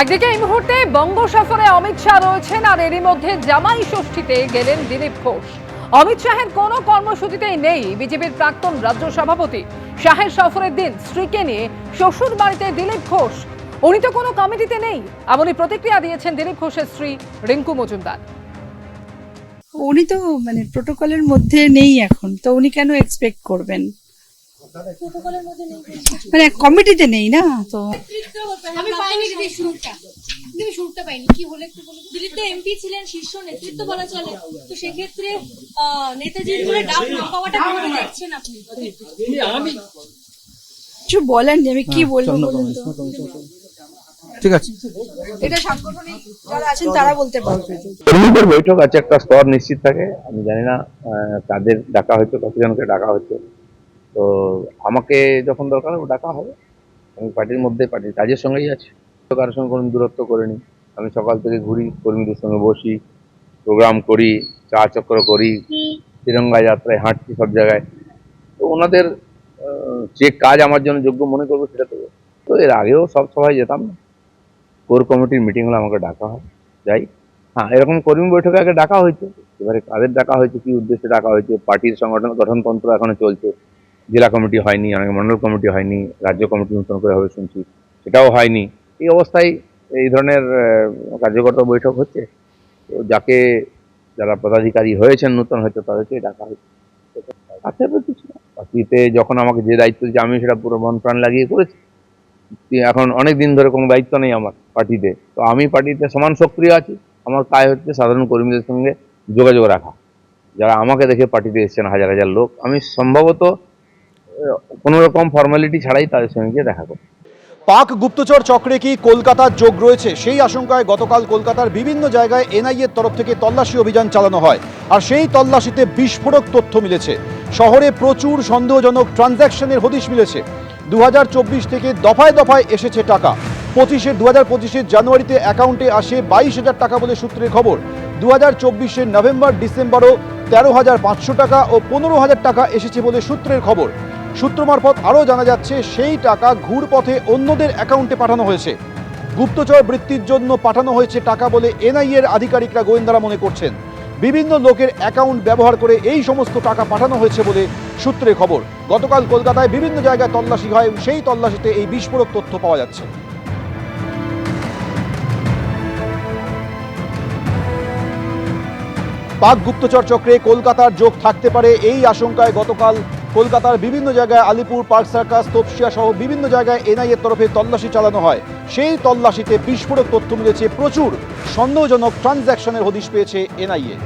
একদিকে এই মুহূর্তে বঙ্গ সফরে অমিত শাহ রয়েছেন, আর এরই মধ্যে জামাই ষষ্ঠীতে গেলেন দিলীপ ঘোষ। অমিত শাহের কোনো কর্মসূচিতেই নেই বিজেপির প্রাক্তন রাজ্য সভাপতি। শাহের সফরের দিন স্ত্রীকে নিয়ে শ্বশুর বাড়িতে দিলীপ ঘোষ। উনি তো কোনো কমিটিতে নেই, এমনই প্রতিক্রিয়া দিয়েছেন দিলীপ ঘোষের স্ত্রী রিঙ্কু মজুমদার। উনি তো প্রোটোকলের মধ্যে নেই এখন, তো উনি কেন এক্সপেক্ট করবেন? কমিটিতে নেই না তো। আমি পাইনি দিদি শুরুটা পাইনি। কি হলো একটু বলুন। দিলীপ তো এমপি ছিলেন, শীর্ষ নেতৃত্ব বলা চলে, তো সেক্ষেত্রে নেতাজির করে ডাক না পাওয়াটা কেমন দেখছেন আপনি? কিছু বলেন, আমি কি বলবো বলুন তো। ঠিক আছে, এটা সাংগঠনিক যারা আছেন তারা বলতে পারবে। কর্মীদের বৈঠক আছে, একটা স্তর নিশ্চিত থাকে। আমি জানি না কাদের ডাকা হয়েছে, কতজনকে ডাকা হচ্ছে। তো আমাকে যখন দরকার হবে ডাকা হবে। আমি পার্টির মধ্যে পার্টির কাজের সঙ্গেই আছি, কারোর সঙ্গে কোনো দূরত্ব করিনি। আমি সকাল থেকে ঘুরি, কর্মীদের সঙ্গে বসি, প্রোগ্রাম করি, চা চক্র করি, তিরঙ্গা যাত্রায় হাঁটছি সব জায়গায়। তো ওনাদের যে কাজ আমার জন্য যোগ্য মনে করবো সেটা তো। তো এর আগেও সব সভায় যেতাম না, কোর কমিটির মিটিং হলে আমাকে ডাকা হয়, যাই। হ্যাঁ, এরকম কর্মী বৈঠকে আগে ডাকা হয়েছে। এবারে কাদের ডাকা হয়েছে, কি উদ্দেশ্যে ডাকা হয়েছে, পার্টির সংগঠন গঠনতন্ত্র এখনো চলছে, জেলা কমিটি হয়নি, অনেক মন্ডল কমিটি হয়নি, রাজ্য কমিটি নতুন করে হবে শুনছি, সেটাও হয়নি। এই অবস্থায় এই ধরনের কার্যকর্তা বৈঠক হচ্ছে। তো যারা পদাধিকারী হয়েছেন নতুন, হয়তো তাদেরকে ডাকা হয়েছে। আচ্ছা, কিছু না, পার্টিতে যখন আমাকে যে দায়িত্ব দিচ্ছে আমি সেটা পুরো মন প্রাণ লাগিয়ে করেছি। এখন অনেক দিন ধরে কোনো দায়িত্ব নেই আমার পার্টিতে, তো আমি পার্টিতে সমান সক্রিয় আছি। আমার কাজ হচ্ছে সাধারণ কর্মীদের সঙ্গে যোগাযোগ রাখা। যারা আমাকে দেখে পার্টিতে এসেছেন হাজার হাজার লোক, আমি সম্ভবত কোনো রকম ফর্মালিটি ছাড়াই তাদের সঙ্গে গিয়ে দেখা করি। পাক গুপ্তচর চক্রে কি কলকাতার যোগ রয়েছে, সেই আশঙ্কায় গতকাল কলকাতার বিভিন্ন জায়গায় এনআইএর তরফ থেকে তল্লাশি অভিযান চালানো হয়। আর সেই তল্লাশিতে বিস্ফোরক তথ্য মিলেছে। শহরে প্রচুর সন্দেহজনক ট্রানজ্যাকশনের হদিশ মিলেছে। 2024 থেকে দফায় দফায় এসেছে টাকা। 2025 জানুয়ারিতে অ্যাকাউন্টে আসে 22,000 টাকা বলে সূত্রের খবর। 2024 নভেম্বর ডিসেম্বরও 13,500 টাকা ও 15,000 টাকা এসেছে বলে সূত্রের খবর। সূত্র মারফত আরও জানা যাচ্ছে সেই টাকা ঘুরপথে অন্যদের অ্যাকাউন্টে পাঠানো হয়েছে। গুপ্তচর বৃত্তির জন্য পাঠানো হয়েছে টাকা বলে এনআইএর আধিকারিকরা, গোয়েন্দারা মনে করছেন। বিভিন্ন লোকের অ্যাকাউন্ট ব্যবহার করে এই সমস্ত টাকা পাঠানো হয়েছে বলে সূত্রে খবর। গতকাল কলকাতায় বিভিন্ন জায়গায় তল্লাশি হয়, সেই তল্লাশিতে এই বিস্ফোরক তথ্য পাওয়া যাচ্ছে। পাক গুপ্তচর চক্রে কলকাতার যোগ থাকতে পারে, এই আশঙ্কায় গতকাল কলকাতার বিভিন্ন জায়গায় আলিপুর, পার্ক সার্কাস, তপসিয়া সহ বিভিন্ন জায়গায় এনআইএর তরফে তল্লাশি চালানো হয়। সেই তল্লাশিতে বিস্ফোরক তথ্য মিলেছে। প্রচুর সন্দেহজনক ট্রানজ্যাকশনের হদিশ পেয়েছে এনআইএ।